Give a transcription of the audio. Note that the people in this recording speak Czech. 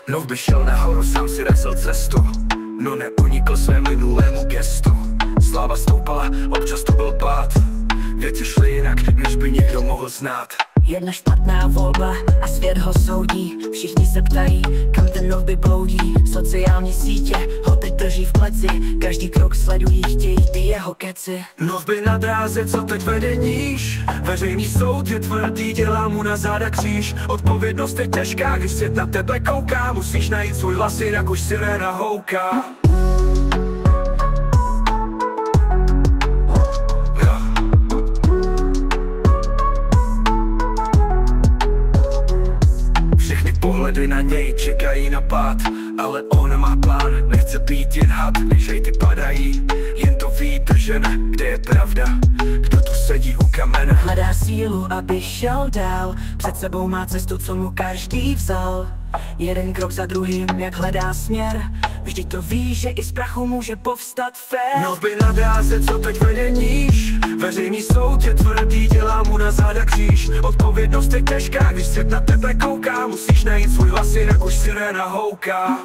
No by šel nahoru, sám si razil cestu, no neunikl svému minulému gestu. Sláva stoupala, občas to byl pád, věci šly jinak, než by někdo mohl znát. Jedna špatná volba a svět ho soudí. Všichni se ptají, kam ten Novby bloudí. Sociální sítě ho teď drží v pleci, každý krok sledují, chtějí ty jeho keci. Novby na dráze, co teď vede níž, veřejný soud je tvrdý, dělá mu na záda kříž. Odpovědnost je těžká, když svět na tebe kouká, musíš najít svůj hlas, jinak už siréna houká. Pohledy na něj čekají na pád, ale on má plán, nechce být jen had, než hejty padají, jen to ví držen, kde je pravda, kdo tu sedí u kamene. Hledá sílu, aby šel dál, před sebou má cestu, co mu každý vzal. Jeden krok za druhým, jak hledá směr, vždyť to ví, že i z prachu může povstat fér. Novby na dráze, co teď vede níž, veřejný soud je tvrdý, dělá mu na záda kříž. Odpovědnost je těžká, když svět na tebe kouká, musíš najít svůj hlas, jinak už siréna houká.